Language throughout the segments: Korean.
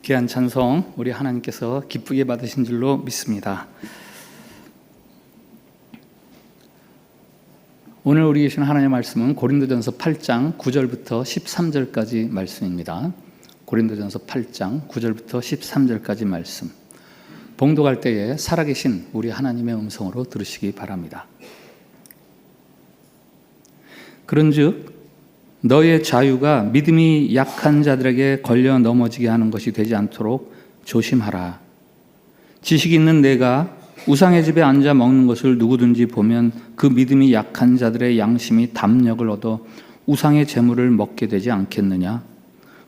귀한 찬송 우리 하나님께서 기쁘게 받으신 줄로 믿습니다. 오늘 우리 계신 하나님의 말씀은 고린도전서 8장 9절부터 13절까지 말씀입니다. 고린도전서 8장 9절부터 13절까지 말씀. 봉독할 때에 살아계신 우리 하나님의 음성으로 들으시기 바랍니다. 그런즉 너의 자유가 믿음이 약한 자들에게 걸려 넘어지게 하는 것이 되지 않도록 조심하라. 지식 있는 내가 우상의 집에 앉아 먹는 것을 누구든지 보면 그 믿음이 약한 자들의 양심이 담력을 얻어 우상의 재물을 먹게 되지 않겠느냐?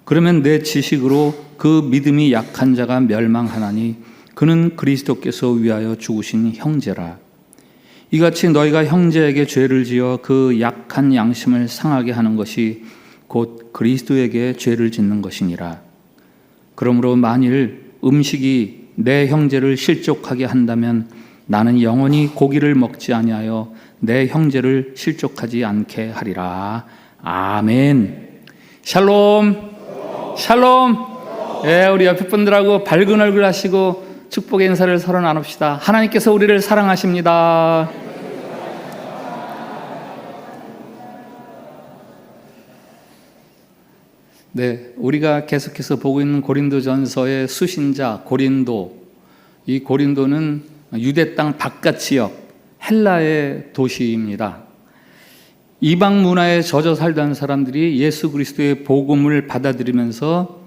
그러면 내 지식으로 그 믿음이 약한 자가 멸망하나니 그는 그리스도께서 위하여 죽으신 형제라. 이같이 너희가 형제에게 죄를 지어 그 약한 양심을 상하게 하는 것이 곧 그리스도에게 죄를 짓는 것이니라. 그러므로 만일 음식이 내 형제를 실족하게 한다면 나는 영원히 고기를 먹지 아니하여 내 형제를 실족하지 않게 하리라. 아멘. 샬롬. 샬롬. 우리 옆에 분들하고 밝은 얼굴 하시고 축복의 인사를 서로 나눕시다. 하나님께서 우리를 사랑하십니다. 우리가 계속해서 보고 있는 고린도전서의 수신자 고린도, 이 고린도는 유대 땅 바깥 지역 헬라의 도시입니다. 이방 문화에 젖어 살던 사람들이 예수 그리스도의 복음을 받아들이면서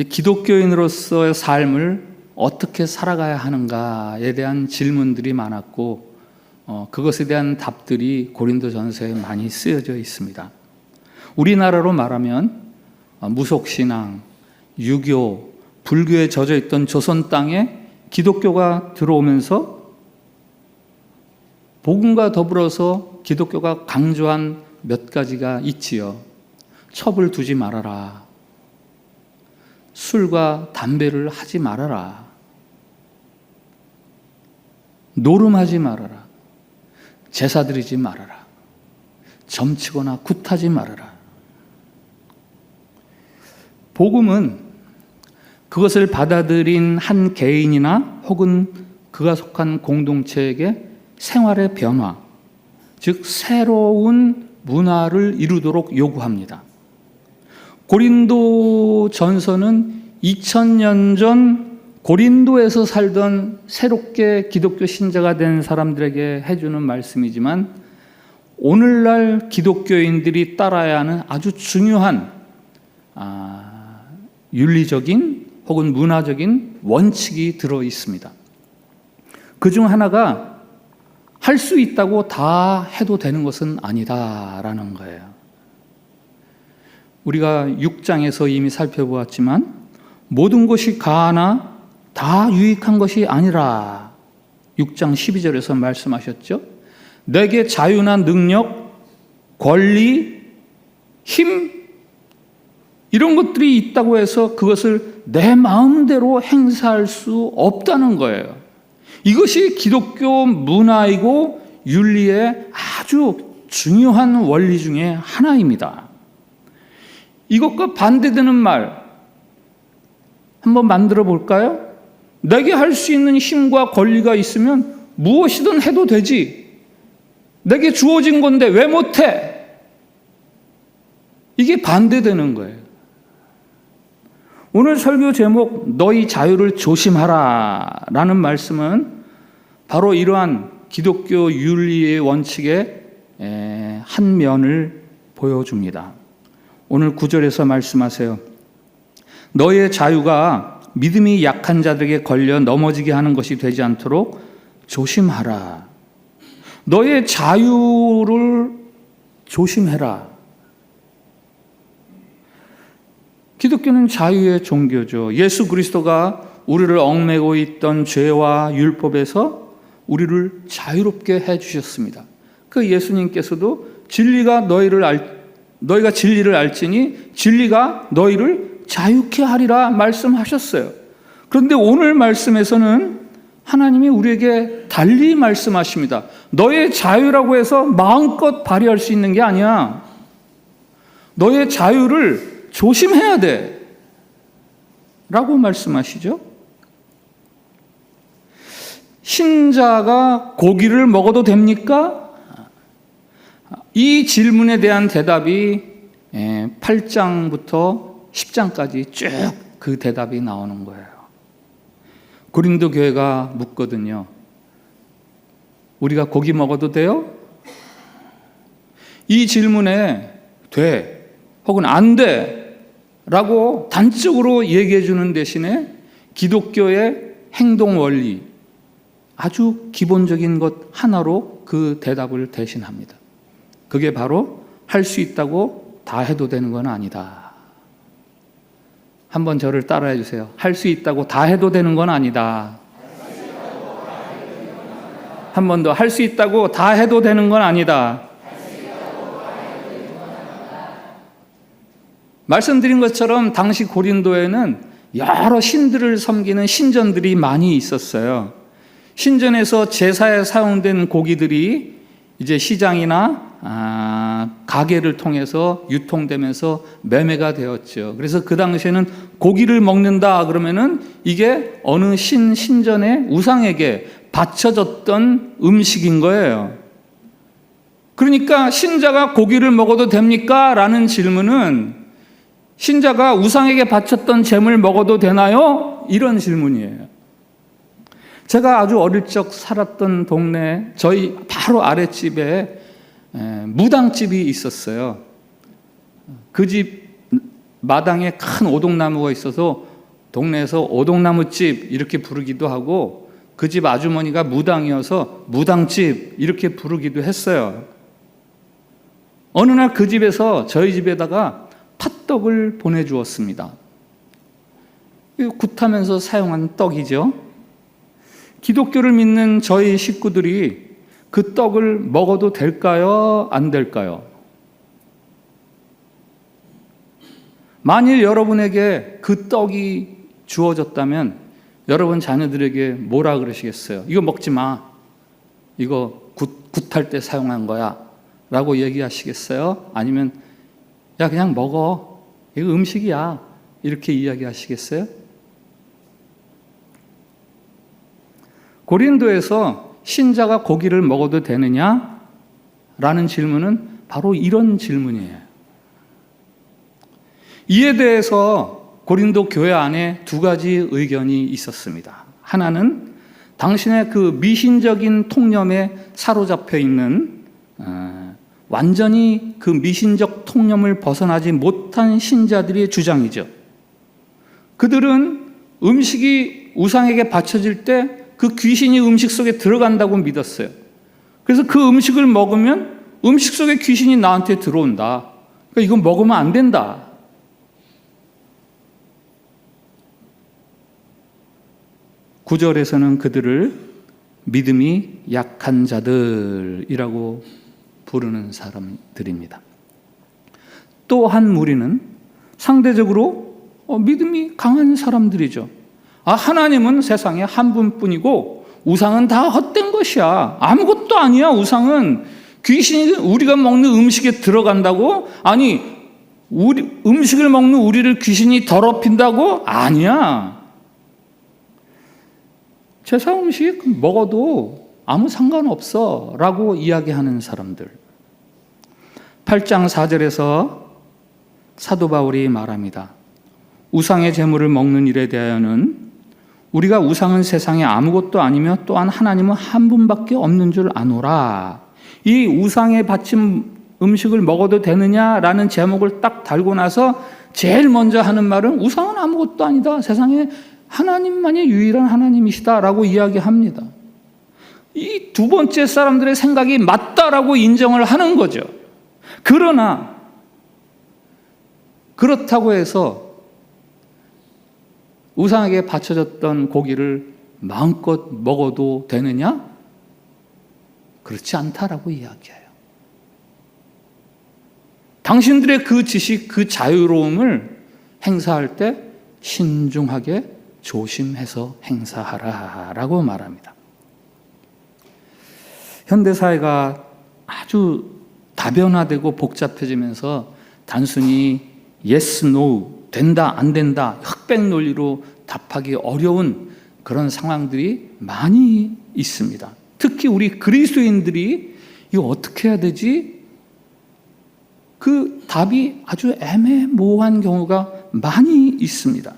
기독교인으로서의 삶을 어떻게 살아가야 하는가에 대한 질문들이 많았고 그것에 대한 답들이 고린도전서에 많이 쓰여져 있습니다. 우리나라로 말하면 무속신앙, 유교, 불교에 젖어 있던 조선 땅에 기독교가 들어오면서 복음과 더불어서 기독교가 강조한 몇 가지가 있지요. 첩을 두지 말아라. 술과 담배를 하지 말아라. 노름하지 말아라. 제사 드리지 말아라. 점치거나 굿하지 말아라. 복음은 그것을 받아들인 한 개인이나 혹은 그가 속한 공동체에게 생활의 변화, 즉 새로운 문화를 이루도록 요구합니다. 고린도 전서는 2000년 전 고린도에서 살던 새롭게 기독교 신자가 된 사람들에게 해주는 말씀이지만 오늘날 기독교인들이 따라야 하는 아주 중요한 윤리적인 혹은 문화적인 원칙이 들어 있습니다. 그중 하나가 할 수 있다고 다 해도 되는 것은 아니다라는 거예요. 우리가 6장에서 이미 살펴보았지만 모든 것이 가하나 다 유익한 것이 아니라 6장 12절에서 말씀하셨죠. 내게 자유나 능력, 권리, 힘 이런 것들이 있다고 해서 그것을 내 마음대로 행사할 수 없다는 거예요. 이것이 기독교 문화이고 윤리의 아주 중요한 원리 중에 하나입니다. 이것과 반대되는 말 한번 만들어 볼까요? 내게 할 수 있는 힘과 권리가 있으면 무엇이든 해도 되지. 내게 주어진 건데 왜 못해? 이게 반대되는 거예요. 오늘 설교 제목 너희 자유를 조심하라 라는 말씀은 바로 이러한 기독교 윤리의 원칙의 한 면을 보여줍니다. 오늘 9절에서 말씀하세요. 너의 자유가 믿음이 약한 자들에게 걸려 넘어지게 하는 것이 되지 않도록 조심하라. 너의 자유를 조심해라. 기독교는 자유의 종교죠. 예수 그리스도가 우리를 얽매고 있던 죄와 율법에서 우리를 자유롭게 해주셨습니다. 그 예수님께서도 너희가 진리를 알지니 진리가 너희를 자유케 하리라 말씀하셨어요. 그런데 오늘 말씀에서는 하나님이 우리에게 달리 말씀하십니다. 너의 자유라고 해서 마음껏 발휘할 수 있는 게 아니야. 너의 자유를 조심해야 돼. 라고 말씀하시죠. 신자가 고기를 먹어도 됩니까? 이 질문에 대한 대답이 8장부터 10장까지 쭉 그 대답이 나오는 거예요. 고린도 교회가 묻거든요. 우리가 고기 먹어도 돼요? 이 질문에 돼 혹은 안 돼 라고 단적으로 얘기해 주는 대신에 기독교의 행동 원리, 아주 기본적인 것 하나로 그 대답을 대신합니다. 그게 바로 할 수 있다고 다 해도 되는 건 아니다. 한번 저를 따라해 주세요. 할 수 있다고 다 해도 되는 건 아니다. 한 번 더. 할 수 있다고 다 해도 되는 건 아니다. 말씀드린 것처럼 당시 고린도에는 여러 신들을 섬기는 신전들이 많이 있었어요. 신전에서 제사에 사용된 고기들이 이제 시장이나 가게를 통해서 유통되면서 매매가 되었죠. 그래서 그 당시에는 고기를 먹는다 그러면은 이게 어느 신전의 우상에게 바쳐졌던 음식인 거예요. 그러니까 신자가 고기를 먹어도 됩니까? 라는 질문은 신자가 우상에게 바쳤던 잼을 먹어도 되나요? 이런 질문이에요. 제가 아주 어릴 적 살았던 동네 저희 바로 아랫집에 무당집이 있었어요. 그 집 마당에 큰 오동나무가 있어서 동네에서 오동나무집 이렇게 부르기도 하고 그 집 아주머니가 무당이어서 무당집 이렇게 부르기도 했어요. 어느 날 그 집에서 저희 집에다가 팥떡을 보내주었습니다. 굿하면서 사용한 떡이죠. 기독교를 믿는 저희 식구들이 그 떡을 먹어도 될까요? 안 될까요? 만일 여러분에게 그 떡이 주어졌다면 여러분 자녀들에게 뭐라 그러시겠어요? 이거 먹지 마. 이거 굿할 때 사용한 거야. 라고 얘기하시겠어요? 아니면 야 그냥 먹어. 이거 음식이야. 이렇게 이야기하시겠어요? 고린도에서 신자가 고기를 먹어도 되느냐? 라는 질문은 바로 이런 질문이에요. 이에 대해서 고린도 교회 안에 두 가지 의견이 있었습니다. 하나는 당신의 그 미신적인 통념에 사로잡혀 있는 완전히 그 미신적 통념을 벗어나지 못한 신자들의 주장이죠. 그들은 음식이 우상에게 바쳐질 때 그 귀신이 음식 속에 들어간다고 믿었어요. 그래서 그 음식을 먹으면 음식 속에 귀신이 나한테 들어온다. 그러니까 이건 먹으면 안 된다. 구절에서는 그들을 믿음이 약한 자들이라고 부르는 사람들입니다. 또 한 무리는 상대적으로 믿음이 강한 사람들이죠. 하나님은 세상에 한 분뿐이고 우상은 다 헛된 것이야. 아무것도 아니야. 우상은 귀신이 우리가 먹는 음식에 들어간다고? 아니 음식을 먹는 우리를 귀신이 더럽힌다고? 아니야. 제사 음식 먹어도 아무 상관없어 라고 이야기하는 사람들. 8장 4절에서 사도 바울이 말합니다. 우상의 제물을 먹는 일에 대하여는 우리가 우상은 세상에 아무것도 아니며 또한 하나님은 한 분밖에 없는 줄 아노라. 이 우상에 바친 음식을 먹어도 되느냐라는 제목을 딱 달고 나서 제일 먼저 하는 말은 우상은 아무것도 아니다. 세상에 하나님만이 유일한 하나님이시다라고 이야기합니다. 이 두 번째 사람들의 생각이 맞다라고 인정을 하는 거죠. 그러나 그렇다고 해서 우상에게 바쳐졌던 고기를 마음껏 먹어도 되느냐? 그렇지 않다라고 이야기해요. 당신들의 그 지식, 그 자유로움을 행사할 때 신중하게 조심해서 행사하라라고 말합니다. 현대사회가 아주 다변화되고 복잡해지면서 단순히 yes, no, 된다, 안 된다, 흑백 논리로 답하기 어려운 그런 상황들이 많이 있습니다. 특히 우리 그리스도인들이 이거 어떻게 해야 되지? 그 답이 아주 애매모호한 경우가 많이 있습니다.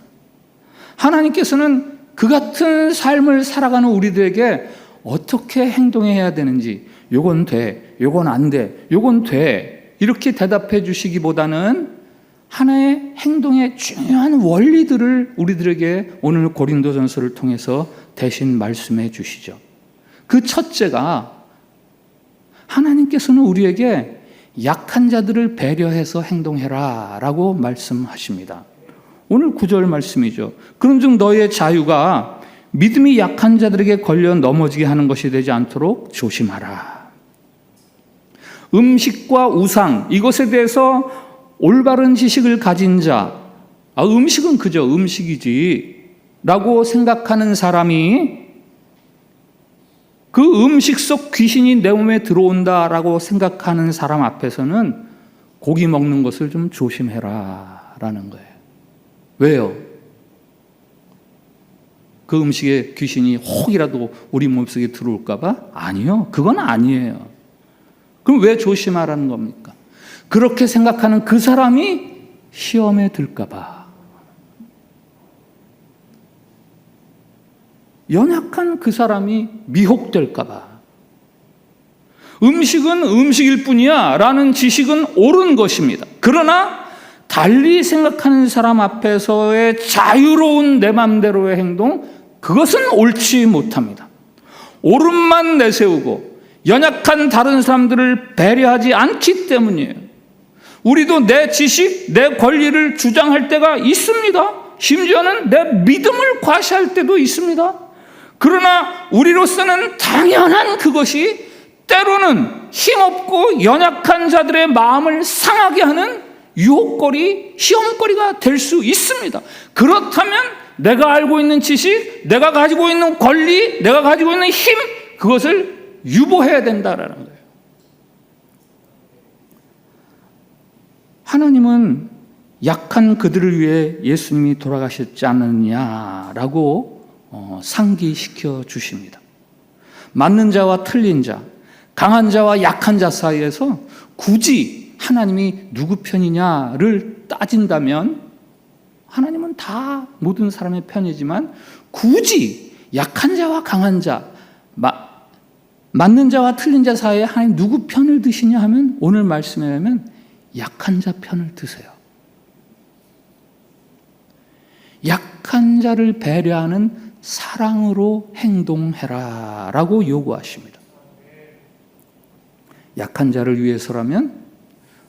하나님께서는 그 같은 삶을 살아가는 우리들에게 어떻게 행동해야 되는지, 요건 돼, 요건 안 돼, 요건 돼, 이렇게 대답해 주시기보다는 하나의 행동의 중요한 원리들을 우리들에게 오늘 고린도전서를 통해서 대신 말씀해 주시죠. 그 첫째가 하나님께서는 우리에게 약한 자들을 배려해서 행동해라 라고 말씀하십니다. 오늘 9절 말씀이죠. 그런즉 너의 자유가 믿음이 약한 자들에게 걸려 넘어지게 하는 것이 되지 않도록 조심하라. 음식과 우상, 이것에 대해서 올바른 지식을 가진 자, 음식은 그저 음식이지 라고 생각하는 사람이 그 음식 속 귀신이 내 몸에 들어온다라고 생각하는 사람 앞에서는 고기 먹는 것을 좀 조심해라 라는 거예요. 왜요? 그 음식에 귀신이 혹이라도 우리 몸속에 들어올까 봐? 아니요. 그건 아니에요. 그럼 왜 조심하라는 겁니까? 그렇게 생각하는 그 사람이 시험에 들까 봐. 연약한 그 사람이 미혹될까 봐. 음식은 음식일 뿐이야 라는 지식은 옳은 것입니다. 그러나 달리 생각하는 사람 앞에서의 자유로운 내 맘대로의 행동, 그것은 옳지 못합니다. 옳음만 내세우고 연약한 다른 사람들을 배려하지 않기 때문이에요. 우리도 내 지식, 내 권리를 주장할 때가 있습니다. 심지어는 내 믿음을 과시할 때도 있습니다. 그러나 우리로서는 당연한 그것이 때로는 힘없고 연약한 자들의 마음을 상하게 하는 유혹거리, 시험거리가 될 수 있습니다. 그렇다면 내가 알고 있는 지식, 내가 가지고 있는 권리, 내가 가지고 있는 힘, 그것을 유보해야 된다라는 거예요. 하나님은 약한 그들을 위해 예수님이 돌아가셨지 않느냐라고 상기시켜 주십니다. 맞는 자와 틀린 자, 강한 자와 약한 자 사이에서 굳이 하나님이 누구 편이냐를 따진다면 하나님은 다 모든 사람의 편이지만 굳이 약한 자와 강한 자, 맞는 자와 틀린 자 사이에 하나님 누구 편을 드시냐 하면 오늘 말씀에 의하면 약한 자 편을 드세요. 약한 자를 배려하는 사랑으로 행동해라 라고 요구하십니다. 약한 자를 위해서라면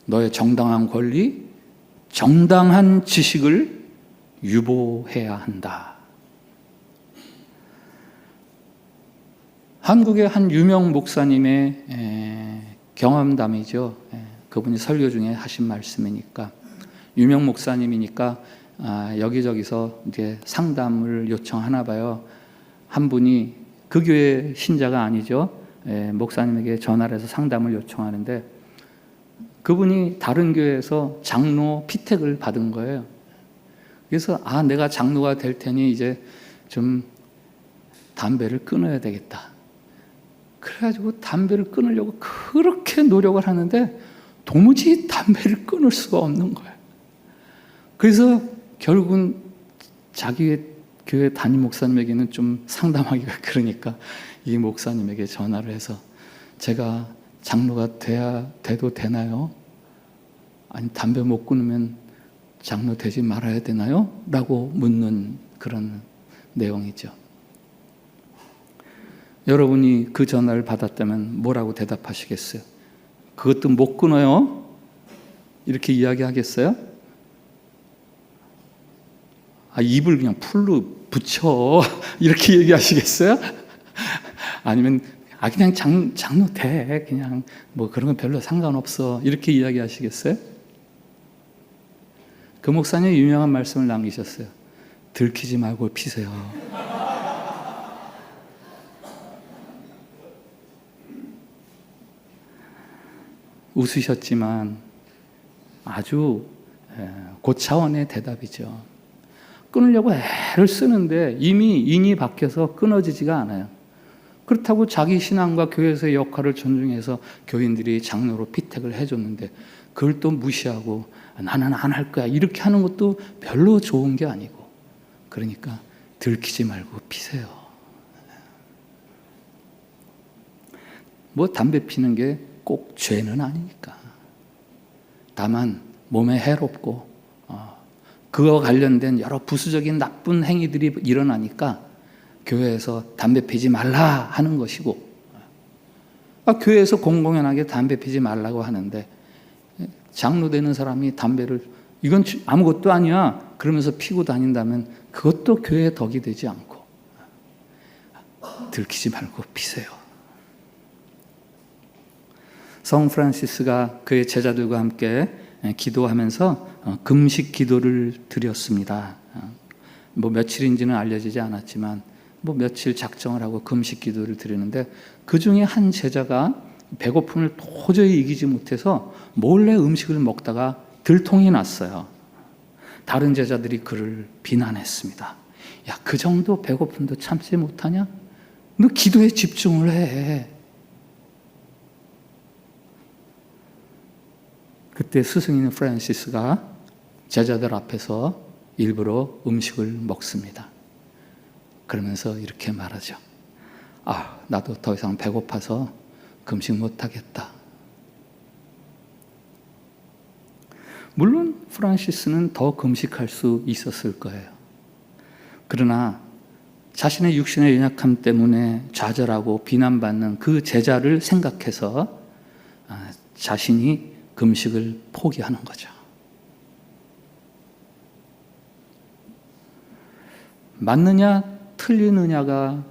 너의 정당한 권리, 정당한 지식을 유보해야 한다. 한국의 한 유명 목사님의 경험담이죠. 그분이 설교 중에 하신 말씀이니까, 유명 목사님이니까 여기저기서 이제 상담을 요청하나 봐요. 한 분이 그 교회 신자가 아니죠. 목사님에게 전화를 해서 상담을 요청하는데 그분이 다른 교회에서 장로 피택을 받은 거예요. 그래서 내가 장로가 될 테니 이제 좀 담배를 끊어야 되겠다. 그래가지고 담배를 끊으려고 그렇게 노력을 하는데 도무지 담배를 끊을 수가 없는 거예요. 그래서 결국은 자기 교회 담임 목사님에게는 좀 상담하기가 그러니까 이 목사님에게 전화를 해서 제가 장로가 돼도 되나요? 아니 담배 못 끊으면 장로 되지 말아야 되나요? 라고 묻는 그런 내용이죠. 여러분이 그 전화를 받았다면 뭐라고 대답하시겠어요? 그것도 못 끊어요? 이렇게 이야기하겠어요? 입을 그냥 풀로 붙여 이렇게 얘기하시겠어요? 아니면 그냥 장로 돼 그냥 뭐 그런 건 별로 상관없어 이렇게 이야기하시겠어요? 그 목사님 유명한 말씀을 남기셨어요. 들키지 말고 피세요. 웃으셨지만 아주 고차원의 대답이죠. 끊으려고 애를 쓰는데 이미 인이 바뀌어서 끊어지지가 않아요. 그렇다고 자기 신앙과 교회에서의 역할을 존중해서 교인들이 장로로 피택을 해줬는데 그걸 또 무시하고 나는 안 할 거야 이렇게 하는 것도 별로 좋은 게 아니고, 그러니까 들키지 말고 피세요. 뭐 담배 피는 게 꼭 죄는 아니니까. 다만 몸에 해롭고 그거 관련된 여러 부수적인 나쁜 행위들이 일어나니까 교회에서 담배 피지 말라 하는 것이고, 교회에서 공공연하게 담배 피지 말라고 하는데 장로 되는 사람이 담배를 이건 아무것도 아니야 그러면서 피고 다닌다면 그것도 교회의 덕이 되지 않고, 들키지 말고 피세요. 성 프란시스가 그의 제자들과 함께 기도하면서 금식 기도를 드렸습니다. 뭐 며칠인지는 알려지지 않았지만 뭐 며칠 작정을 하고 금식 기도를 드리는데, 그 중에 한 제자가 배고픔을 도저히 이기지 못해서 몰래 음식을 먹다가 들통이 났어요. 다른 제자들이 그를 비난했습니다. 야, 그 정도 배고픔도 참지 못하냐? 너 기도에 집중을 해. 그때 스승인 프란시스가 제자들 앞에서 일부러 음식을 먹습니다. 그러면서 이렇게 말하죠. 나도 더 이상 배고파서 금식 못하겠다. 물론 프란시스는 더 금식할 수 있었을 거예요. 그러나 자신의 육신의 연약함 때문에 좌절하고 비난받는 그 제자를 생각해서 자신이 금식을 포기하는 거죠. 맞느냐 틀리느냐가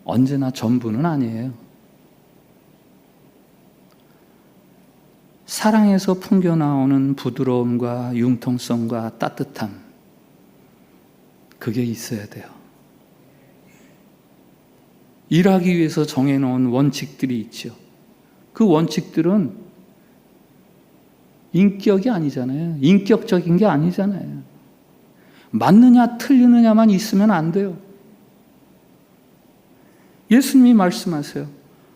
언제나 전부는 아니에요. 사랑에서 풍겨나오는 부드러움과 융통성과 따뜻함, 그게 있어야 돼요. 일하기 위해서 정해놓은 원칙들이 있죠. 그 원칙들은 인격이 아니잖아요. 인격적인 게 아니잖아요. 맞느냐 틀리느냐만 있으면 안 돼요. 예수님이 말씀하세요.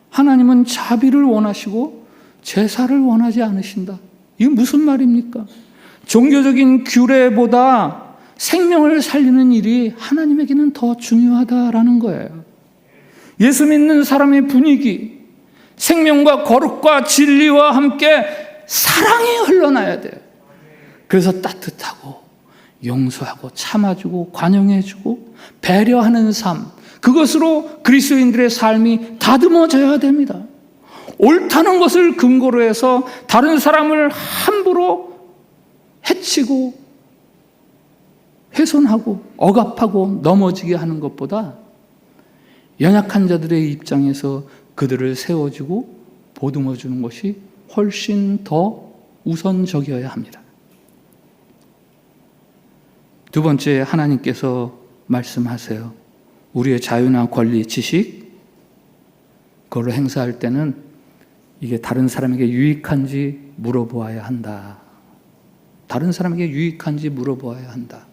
하나님은 자비를 원하시고 제사를 원하지 않으신다. 이게 무슨 말입니까? 종교적인 규례보다 생명을 살리는 일이 하나님에게는 더 중요하다라는 거예요. 예수 믿는 사람의 분위기, 생명과 거룩과 진리와 함께 사랑이 흘러나야 돼요. 그래서 따뜻하고 용서하고 참아주고 관용해주고 배려하는 삶, 그것으로 그리스도인들의 삶이 다듬어져야 됩니다. 옳다는 것을 근거로 해서 다른 사람을 함부로 해치고 훼손하고 억압하고 넘어지게 하는 것보다 연약한 자들의 입장에서 그들을 세워주고 보듬어주는 것이 훨씬 더 우선적이어야 합니다. 두 번째, 하나님께서 말씀하세요. 우리의 자유나 권리, 지식, 그걸 행사할 때는 이게 다른 사람에게 유익한지 물어보아야 한다. 다른 사람에게 유익한지 물어보아야 한다.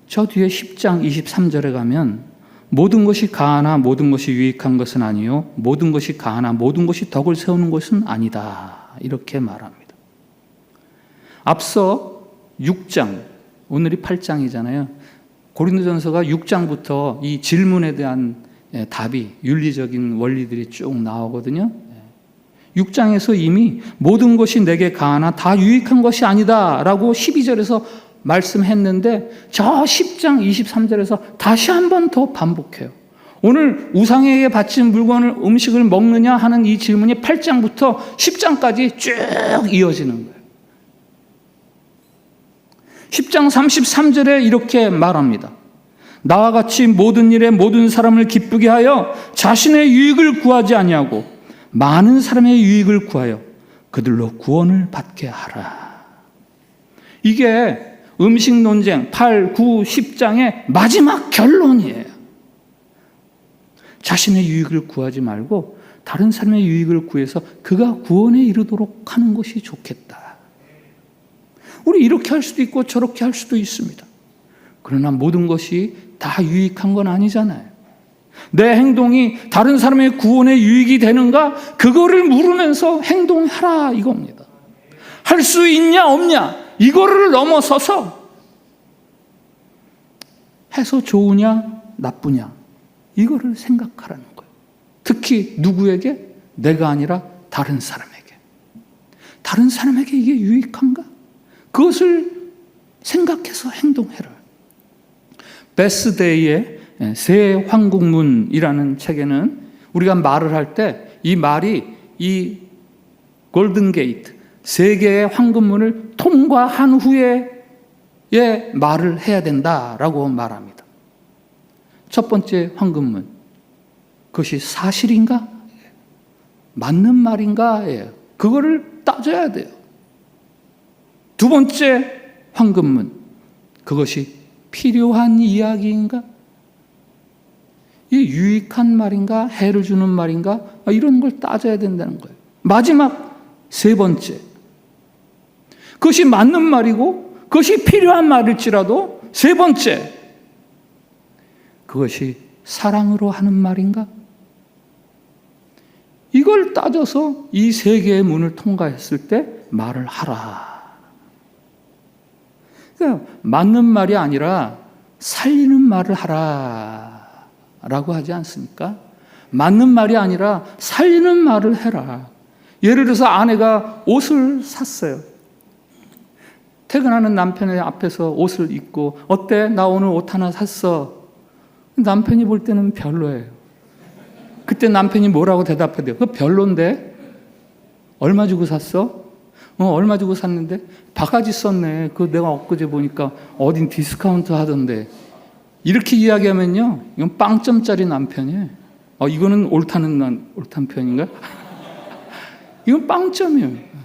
저 뒤에 10장 23절에 가면 모든 것이 가하나 모든 것이 유익한 것은 아니요 모든 것이 가하나 모든 것이 덕을 세우는 것은 아니다. 이렇게 말합니다. 앞서 6장, 오늘이 8장이잖아요. 고린도전서가 6장부터 이 질문에 대한 답이, 윤리적인 원리들이 쭉 나오거든요. 6장에서 이미 모든 것이 내게 가하나 다 유익한 것이 아니다 라고 12절에서 말씀했는데 저 10장 23절에서 다시 한 번 더 반복해요. 오늘 우상에게 바친 물건을, 음식을 먹느냐 하는 이 질문이 8장부터 10장까지 쭉 이어지는 거예요. 10장 33절에 이렇게 말합니다. 나와 같이 모든 일에 모든 사람을 기쁘게 하여 자신의 유익을 구하지 아니하고 많은 사람의 유익을 구하여 그들로 구원을 받게 하라. 이게 음식 논쟁 8, 9, 10장의 마지막 결론이에요. 자신의 유익을 구하지 말고 다른 사람의 유익을 구해서 그가 구원에 이르도록 하는 것이 좋겠다. 우리 이렇게 할 수도 있고 저렇게 할 수도 있습니다. 그러나 모든 것이 다 유익한 건 아니잖아요. 내 행동이 다른 사람의 구원에 유익이 되는가? 그거를 물으면서 행동하라 이겁니다. 할 수 있냐 없냐? 이거를 넘어서서 해서 좋으냐 나쁘냐? 이거를 생각하라는 거예요. 특히 누구에게? 내가 아니라 다른 사람에게. 다른 사람에게 이게 유익한가? 그것을 생각해서 행동해라. 베스데이의 새 황국문이라는 책에는 우리가 말을 할 때 이 말이 이 골든 게이트, 세 개의 황금문을 통과한 후에 말을 해야 된다라고 말합니다. 첫 번째 황금문, 그것이 사실인가? 맞는 말인가? 그거를 따져야 돼요. 두 번째 황금문, 그것이 필요한 이야기인가? 이 유익한 말인가? 해를 주는 말인가? 이런 걸 따져야 된다는 거예요. 마지막 세 번째, 그것이 맞는 말이고 그것이 필요한 말일지라도 세 번째, 그것이 사랑으로 하는 말인가? 이걸 따져서 이 세 개의 문을 통과했을 때 말을 하라. 그러니까 맞는 말이 아니라 살리는 말을 하라 라고 하지 않습니까? 맞는 말이 아니라 살리는 말을 해라. 예를 들어서 아내가 옷을 샀어요. 퇴근하는 남편의 앞에서 옷을 입고, 어때? 나 오늘 옷 하나 샀어. 남편이 볼 때는 별로예요. 그때 남편이 뭐라고 대답해야 돼요? 그거 별론데? 얼마 주고 샀어? 얼마 주고 샀는데? 바가지 썼네. 그거 내가 엊그제 보니까 어딘 디스카운트 하던데. 이렇게 이야기하면요, 이건 빵점짜리 남편이에요. 이거는 옳다는 편인가? 이건 빵점이에요.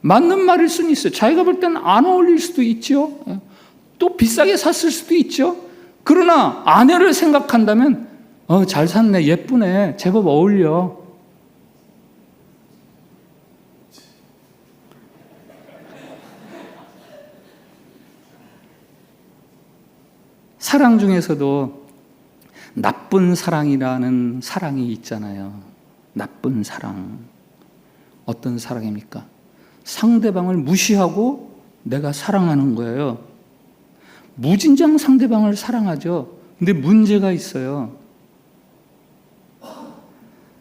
맞는 말일 수는 있어요. 자기가 볼 때는 안 어울릴 수도 있죠. 또 비싸게 샀을 수도 있죠. 그러나 아내를 생각한다면 잘 샀네, 예쁘네, 제법 어울려. 사랑 중에서도 나쁜 사랑이라는 사랑이 있잖아요. 나쁜 사랑. 어떤 사랑입니까? 상대방을 무시하고 내가 사랑하는 거예요. 무진장 상대방을 사랑하죠. 근데 문제가 있어요.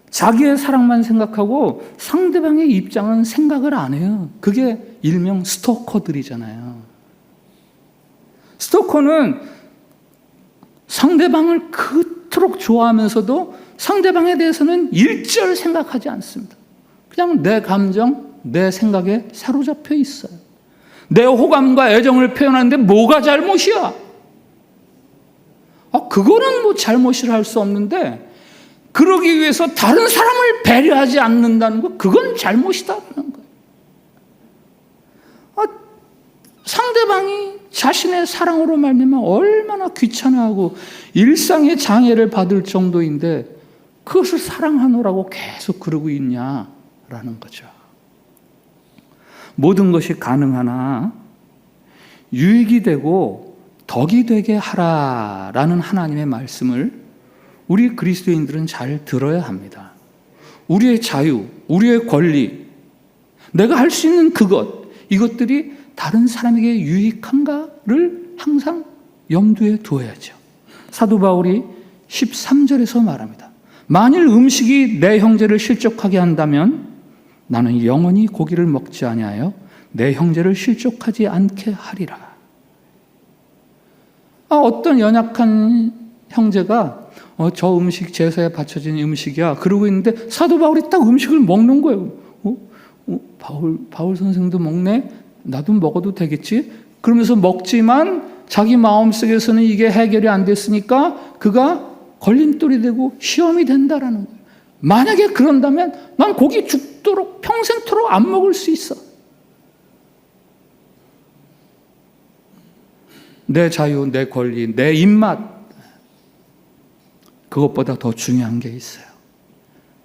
자기의 사랑만 생각하고 상대방의 입장은 생각을 안 해요. 그게 일명 스토커들이잖아요. 스토커는 상대방을 그토록 좋아하면서도 상대방에 대해서는 일절 생각하지 않습니다. 그냥 내 감정, 내 생각에 사로잡혀 있어요. 내 호감과 애정을 표현하는데 뭐가 잘못이야? 그거는 뭐 잘못이라 할 수 없는데, 그러기 위해서 다른 사람을 배려하지 않는다는 거, 그건 잘못이다는 거예요. 상대방이 자신의 사랑으로 말미암아 얼마나 귀찮아하고 일상의 장애를 받을 정도인데 그것을 사랑하노라고 계속 그러고 있냐라는 거죠. 모든 것이 가능하나 유익이 되고 덕이 되게 하라라는 하나님의 말씀을 우리 그리스도인들은 잘 들어야 합니다. 우리의 자유, 우리의 권리, 내가 할 수 있는 이것들이 다른 사람에게 유익한가를 항상 염두에 두어야죠. 사도 바울이 13절에서 말합니다. 만일 음식이 내 형제를 실족하게 한다면 나는 영원히 고기를 먹지 아니하여 내 형제를 실족하지 않게 하리라. 어떤 연약한 형제가 저 음식 제사에 바쳐진 음식이야 그러고 있는데 사도 바울이 딱 음식을 먹는 거예요. 바울 선생도 먹네? 나도 먹어도 되겠지? 그러면서 먹지만 자기 마음속에서는 이게 해결이 안 됐으니까 그가 걸림돌이 되고 시험이 된다라는 거예요. 만약에 그런다면 난 고기 죽도록 평생토록 안 먹을 수 있어. 내 자유, 내 권리, 내 입맛, 그것보다 더 중요한 게 있어요.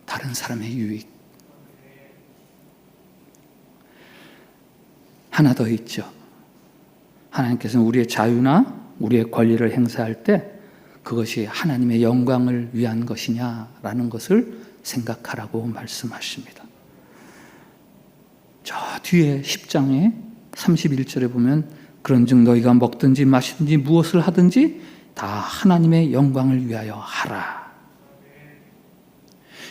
다른 사람의 유익. 하나 더 있죠. 하나님께서는 우리의 자유나 우리의 권리를 행사할 때 그것이 하나님의 영광을 위한 것이냐라는 것을 생각하라고 말씀하십니다. 저 뒤에 10장에 31절에 보면 그런즉 너희가 먹든지 마시든지 무엇을 하든지 다 하나님의 영광을 위하여 하라.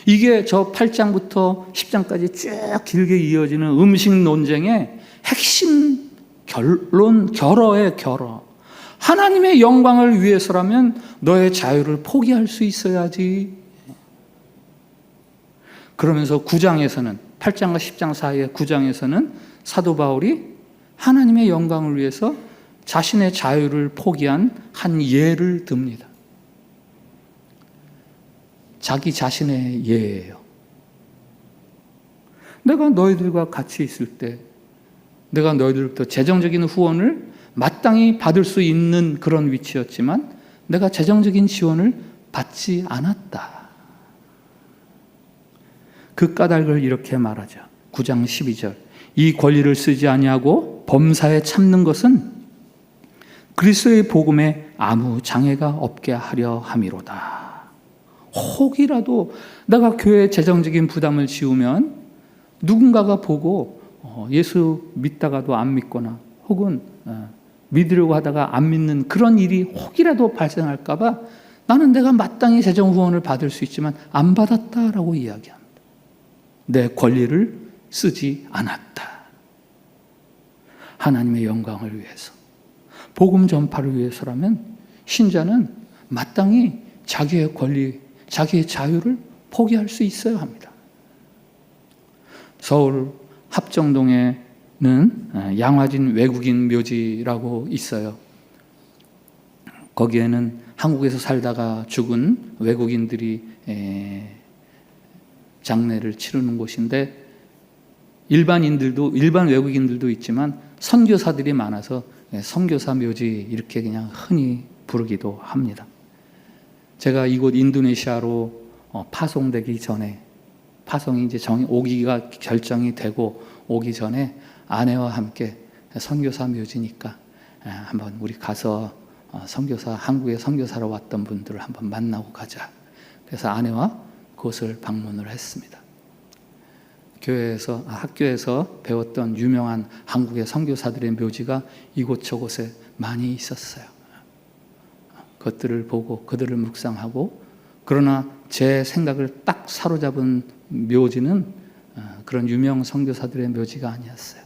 이게 저 8장부터 10장까지 쭉 길게 이어지는 음식 논쟁의 핵심 결어의 결어. 하나님의 영광을 위해서라면 너의 자유를 포기할 수 있어야지. 그러면서 9장에서는 8장과 10장 사이의 9장에서는 사도 바울이 하나님의 영광을 위해서 자신의 자유를 포기한 한 예를 듭니다. 자기 자신의 예예요. 내가 너희들과 같이 있을 때 내가 너희들부터 재정적인 후원을 마땅히 받을 수 있는 그런 위치였지만 내가 재정적인 지원을 받지 않았다. 그 까닭을 이렇게 말하죠. 9장 12절. 이 권리를 쓰지 아니하고 범사에 참는 것은 그리스도의 복음에 아무 장애가 없게 하려 함이로다. 혹이라도 내가 교회에 재정적인 부담을 지우면 누군가가 보고 예수 믿다가도 안 믿거나 혹은 믿으려고 하다가 안 믿는 그런 일이 혹이라도 발생할까 봐 나는 내가 마땅히 재정 후원을 받을 수 있지만 안 받았다라고 이야기합니다. 내 권리를 쓰지 않았다. 하나님의 영광을 위해서, 복음 전파를 위해서라면 신자는 마땅히 자기의 권리, 자기의 자유를 포기할 수 있어야 합니다. 서울 합정동에는 양화진 외국인 묘지라고 있어요. 거기에는 한국에서 살다가 죽은 외국인들이 장례를 치르는 곳인데 일반 외국인들도 있지만 선교사들이 많아서 선교사 묘지 이렇게 그냥 흔히 부르기도 합니다. 제가 이곳 인도네시아로 파송되기 전에 파송이 이제 오기가 결정이 되고 오기 전에 아내와 함께 선교사 묘지니까 한번 우리 가서 한국에 선교사로 왔던 분들을 한번 만나고 가자. 그래서 아내와 그곳을 방문을 했습니다. 학교에서 배웠던 유명한 한국의 선교사들의 묘지가 이곳저곳에 많이 있었어요. 그것들을 보고 그들을 묵상하고, 그러나 제 생각을 딱 사로잡은 묘지는 그런 유명 선교사들의 묘지가 아니었어요.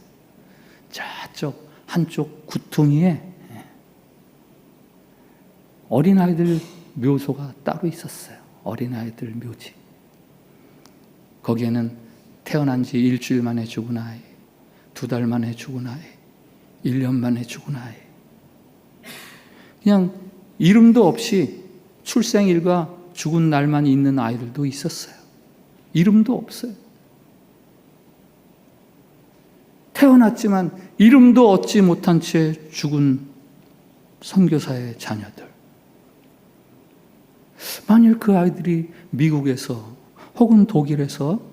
저쪽 한쪽 구퉁이에 어린아이들 묘소가 따로 있었어요. 어린아이들 묘지. 거기에는 태어난 지 일주일 만에 죽은 아이, 2달 만에 죽은 아이, 1년 만에 죽은 아이, 그냥 이름도 없이 출생일과 죽은 날만 있는 아이들도 있었어요. 이름도 없어요. 태어났지만 이름도 얻지 못한 채 죽은 선교사의 자녀들. 만일 그 아이들이 미국에서 혹은 독일에서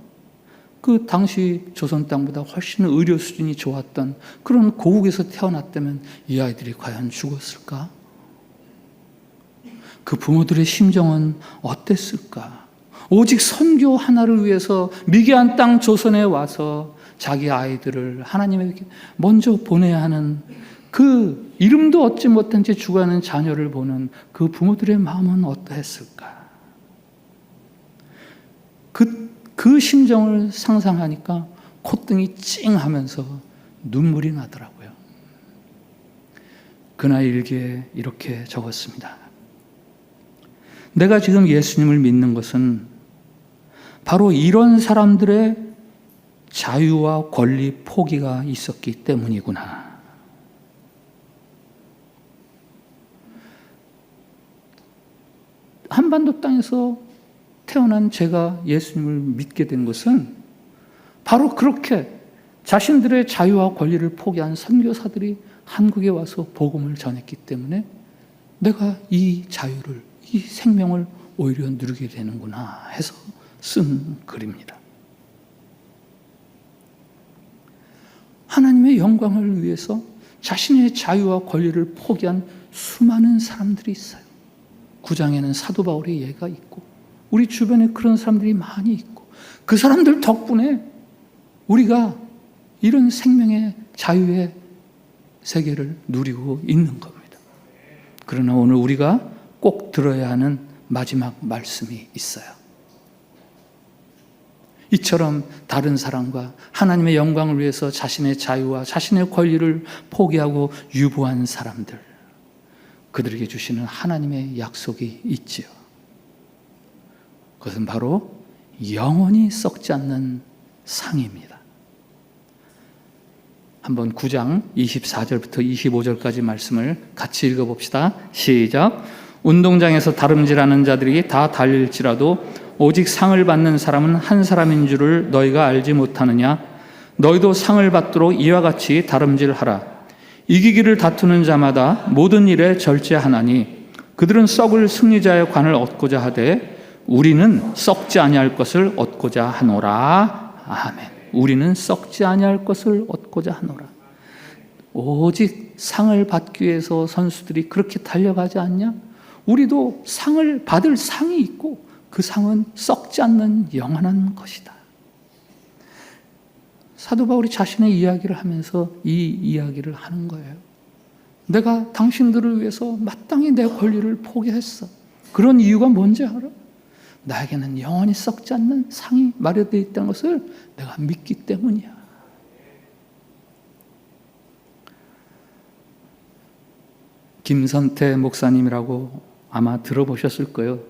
그 당시 조선 땅보다 훨씬 의료 수준이 좋았던 그런 고국에서 태어났다면 이 아이들이 과연 죽었을까? 그 부모들의 심정은 어땠을까? 오직 선교 하나를 위해서 미개한 땅 조선에 와서 자기 아이들을 하나님에게 먼저 보내야 하는 그 이름도 얻지 못한 채 죽어가는 자녀를 보는 그 부모들의 마음은 어떠했을까? 그 심정을 상상하니까 콧등이 찡하면서 눈물이 나더라고요. 그날 일기에 이렇게 적었습니다. 내가 지금 예수님을 믿는 것은 바로 이런 사람들의 자유와 권리 포기가 있었기 때문이구나. 한반도 땅에서 태어난 제가 예수님을 믿게 된 것은 바로 그렇게 자신들의 자유와 권리를 포기한 선교사들이 한국에 와서 복음을 전했기 때문에 내가 이 자유를, 이 생명을 오히려 누리게 되는구나 해서 쓴 글입니다. 하나님의 영광을 위해서 자신의 자유와 권리를 포기한 수많은 사람들이 있어요. 구장에는 사도 바울의 예가 있고 우리 주변에 그런 사람들이 많이 있고 그 사람들 덕분에 우리가 이런 생명의 자유의 세계를 누리고 있는 겁니다. 그러나 오늘 우리가 꼭 들어야 하는 마지막 말씀이 있어요. 이처럼 다른 사람과 하나님의 영광을 위해서 자신의 자유와 자신의 권리를 포기하고 유보한 사람들, 그들에게 주시는 하나님의 약속이 있지요. 그것은 바로 영원히 썩지 않는 상입니다. 한번 9장 24절부터 25절까지 말씀을 같이 읽어봅시다. 시작. 운동장에서 다름질하는 자들이 다 달릴지라도 오직 상을 받는 사람은 한 사람인 줄을 너희가 알지 못하느냐? 너희도 상을 받도록 이와 같이 다름질하라. 이기기를 다투는 자마다 모든 일에 절제하나니 그들은 썩을 승리자의 관을 얻고자 하되 우리는 썩지 아니할 것을 얻고자 하노라. 아멘. 우리는 썩지 아니할 것을 얻고자 하노라. 오직 상을 받기 위해서 선수들이 그렇게 달려가지 않냐? 우리도 상을 받을 상이 있고 그 상은 썩지 않는 영원한 것이다. 사도 바울이 자신의 이야기를 하면서 이 이야기를 하는 거예요. 내가 당신들을 위해서 마땅히 내 권리를 포기했어. 그런 이유가 뭔지 알아? 나에게는 영원히 썩지 않는 상이 마련되어 있다는 것을 내가 믿기 때문이야. 김선태 목사님이라고 아마 들어보셨을 거예요.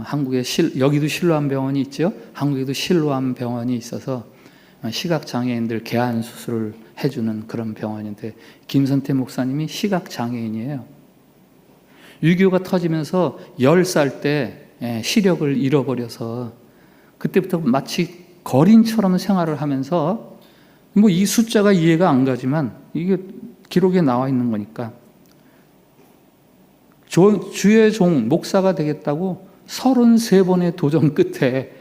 한국에 여기도 실로암 병원이 있죠. 한국에도 실로암 병원이 있어서 시각장애인들 개안 수술을 해주는 그런 병원인데 김선태 목사님이 시각장애인이에요. 6.25가 터지면서 10살 때 시력을 잃어버려서 그때부터 마치 거린처럼 생활을 하면서 뭐 이 숫자가 이해가 안 가지만 이게 기록에 나와 있는 거니까 주의 종 목사가 되겠다고 33번의 도전 끝에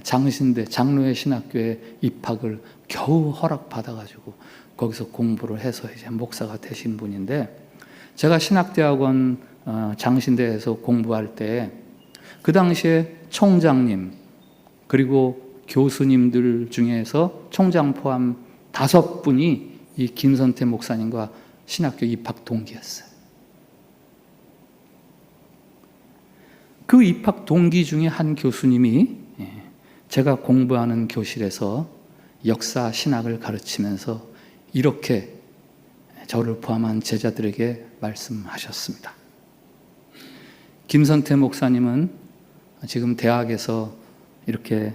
장신대 장로회 신학교에 입학을 겨우 허락받아가지고 거기서 공부를 해서 이제 목사가 되신 분인데 제가 신학대학원 장신대에서 공부할 때 그 당시에 총장님 그리고 교수님들 중에서 총장 포함 5분이 이 김선태 목사님과 신학교 입학 동기였어요. 그 입학 동기 중에 한 교수님이 제가 공부하는 교실에서 역사 신학을 가르치면서 이렇게 저를 포함한 제자들에게 말씀하셨습니다. 김선태 목사님은 지금 대학에서 이렇게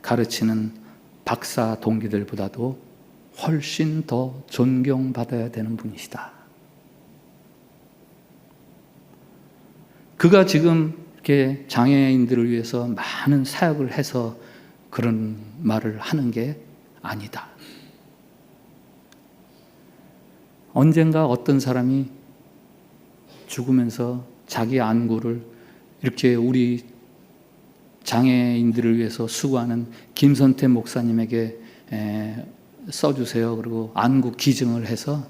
가르치는 박사 동기들보다도 훨씬 더 존경받아야 되는 분이시다. 그가 지금 이렇게 장애인들을 위해서 많은 사역을 해서 그런 말을 하는 게 아니다. 언젠가 어떤 사람이 죽으면서 자기 안구를 이렇게 우리 장애인들을 위해서 수고하는 김선태 목사님에게 써주세요. 그리고 안구 기증을 해서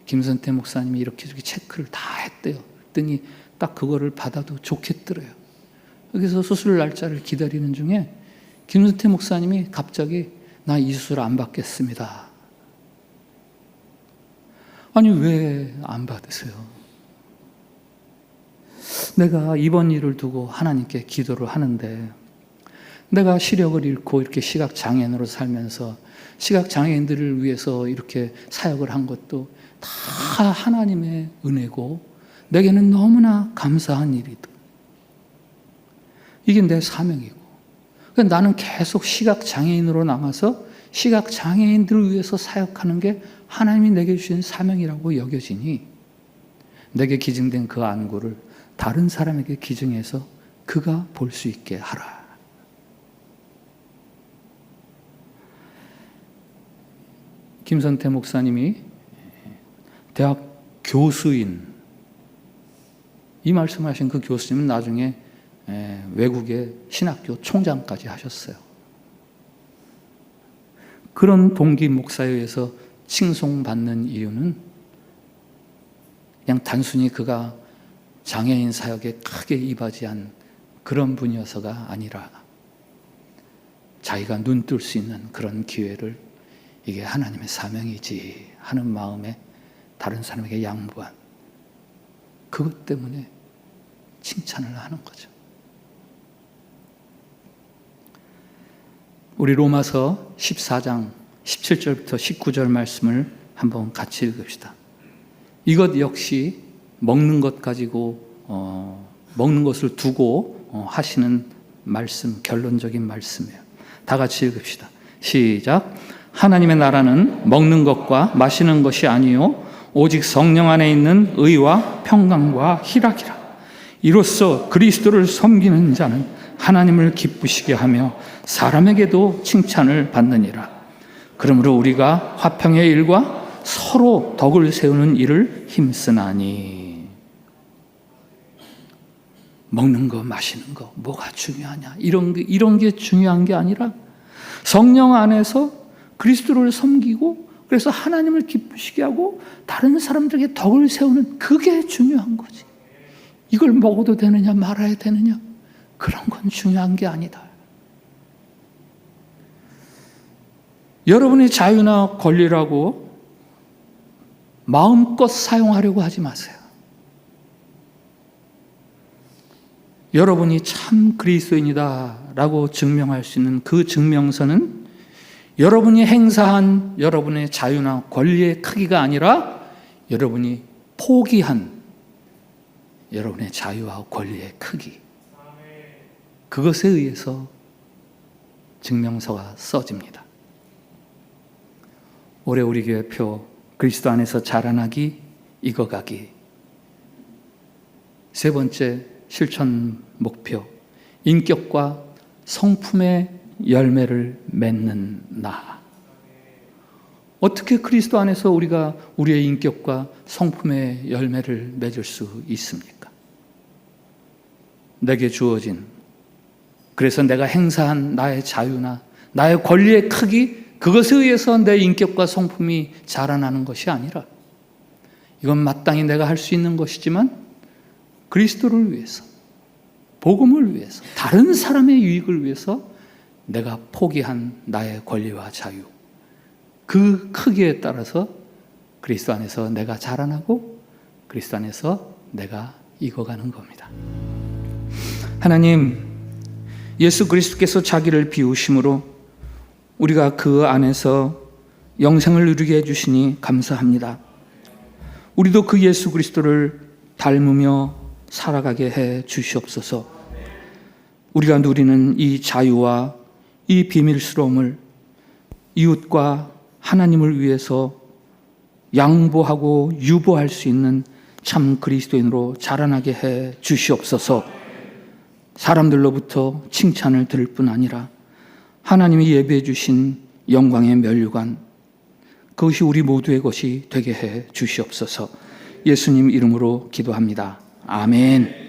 김선태 목사님이 이렇게 체크를 다 했대요. 그랬더니 딱 그거를 받아도 좋겠더래요. 여기서 수술 날짜를 기다리는 중에 김선태 목사님이 갑자기 나 이 수술 안 받겠습니다. 아니 왜 안 받으세요? 내가 이번 일을 두고 하나님께 기도를 하는데 내가 시력을 잃고 이렇게 시각장애인으로 살면서 시각장애인들을 위해서 이렇게 사역을 한 것도 다 하나님의 은혜고 내게는 너무나 감사한 일이다. 이게 내 사명이고 그러니까 나는 계속 시각장애인으로 남아서 시각장애인들을 위해서 사역하는 게 하나님이 내게 주신 사명이라고 여겨지니 내게 기증된 그 안구를 다른 사람에게 기증해서 그가 볼 수 있게 하라. 김선태 목사님이 대학 교수인 이 말씀하신 그 교수님은 나중에 외국의 신학교 총장까지 하셨어요. 그런 동기 목사에 의해서 칭송받는 이유는 그냥 단순히 그가 장애인 사역에 크게 이바지한 그런 분이어서가 아니라 자기가 눈뜰 수 있는 그런 기회를 이게 하나님의 사명이지 하는 마음에 다른 사람에게 양보한 그것 때문에 칭찬을 하는 거죠. 우리 로마서 14장 17절부터 19절 말씀을 한번 같이 읽읍시다. 이것 역시 먹는 것 가지고 먹는 것을 두고 하시는 말씀, 결론적인 말씀이에요. 다 같이 읽읍시다. 시작. 하나님의 나라는 먹는 것과 마시는 것이 아니요 오직 성령 안에 있는 의와 평강과 희락이라. 이로써 그리스도를 섬기는 자는 하나님을 기쁘시게 하며 사람에게도 칭찬을 받느니라. 그러므로 우리가 화평의 일과 서로 덕을 세우는 일을 힘쓰나니. 먹는 거 마시는 거 뭐가 중요하냐, 이런 게 중요한 게 아니라 성령 안에서 그리스도를 섬기고 그래서 하나님을 기쁘시게 하고 다른 사람들에게 덕을 세우는 그게 중요한 거지. 이걸 먹어도 되느냐 말아야 되느냐 그런 건 중요한 게 아니다. 여러분의 자유나 권리라고 마음껏 사용하려고 하지 마세요. 여러분이 참 그리스도인이다 라고 증명할 수 있는 그 증명서는 여러분이 행사한 여러분의 자유나 권리의 크기가 아니라 여러분이 포기한 여러분의 자유와 권리의 크기, 그것에 의해서 증명서가 써집니다. 올해 우리 교회표 그리스도 안에서 자라나기, 익어가기. 세 번째 실천 목표, 인격과 성품의 열매를 맺는 나. 어떻게 그리스도 안에서 우리가 우리의 인격과 성품의 열매를 맺을 수 있습니까? 내게 주어진, 그래서 내가 행사한 나의 자유나 나의 권리의 크기, 그것에 의해서 내 인격과 성품이 자라나는 것이 아니라 이건 마땅히 내가 할 수 있는 것이지만 그리스도를 위해서, 복음을 위해서, 다른 사람의 유익을 위해서 내가 포기한 나의 권리와 자유, 그 크기에 따라서 그리스도 안에서 내가 자라나고 그리스도 안에서 내가 익어가는 겁니다. 하나님, 예수 그리스도께서 자기를 비우심으로 우리가 그 안에서 영생을 누리게 해주시니 감사합니다. 우리도 그 예수 그리스도를 닮으며 살아가게 해 주시옵소서. 우리가 누리는 이 자유와 이 비밀스러움을 이웃과 하나님을 위해서 양보하고 유보할 수 있는 참 그리스도인으로 자라나게 해 주시옵소서. 사람들로부터 칭찬을 들을 뿐 아니라 하나님이 예비해 주신 영광의 면류관, 그것이 우리 모두의 것이 되게 해 주시옵소서. 예수님 이름으로 기도합니다. 아멘.